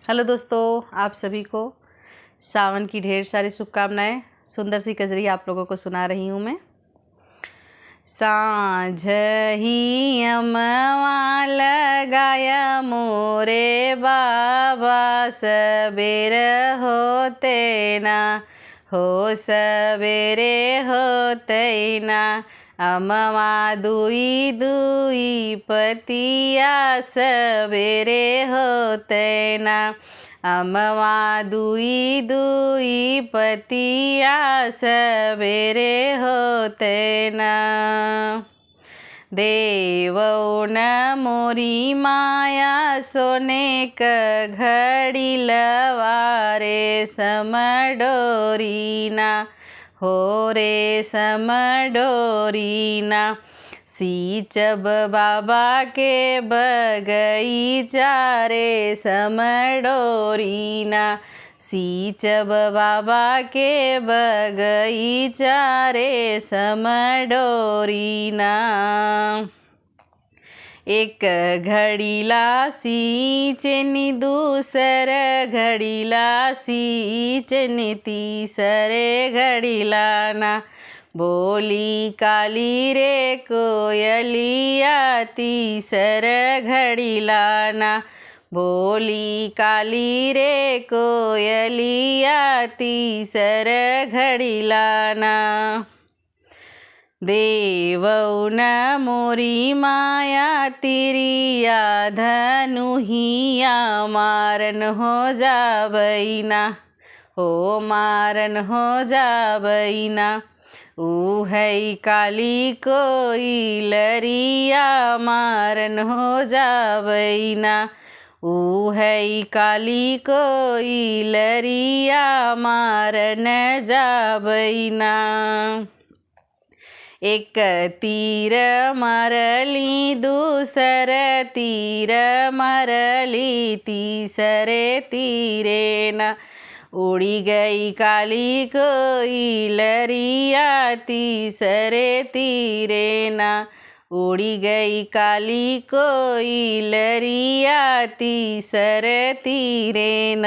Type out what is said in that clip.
Hello दोस्तों, आप सभी को सावन की ढेर सारी शुभकामनाएं। सुंदर सी कजरी आप लोगों को सुना रही हूँ मैं। सांझ ही अमवा लगाया मोरे बाबा, सबेर होते ना हो सबेरे होते ना। अमवा दुई दुई पतिया, सबेरे होते ना। अमवा दुई दुई पतिया, सबेरे होते ना। देवो न मोरी माया, सोने क घड़ी लवारे समडोरीना हो रे समडोरीना। सीचब बाबा के बगईचा रे समडोरीना। सीचब बाबा के बगईचा रे समडोरीना। एक घड़ीला सींचनी, दूसर घड़ीला सींचनी, तीसरे घड़ीला ना। बोली काली रे कोयलिया, तीसर घड़ीला ना। बोली काली रे कोयलिया, तीसर घड़ीला ना। देवौ न मोरी माया, तिरिया धनुहिया, मारन हो जाबैना हो मारन हो जाबैना। उहै काली कोइलरिया, मारन हो जाबैना। उहै काली कोइलरिया, मारन जाबैना। एक तीर मरली, दूसर तीर मरली, तीसरे तीरे न। उड़ी गई काली कोइलरिया, तीसरे तीरे न। उड़ी गई काली कोइलरिया, तीसरे तीरे न।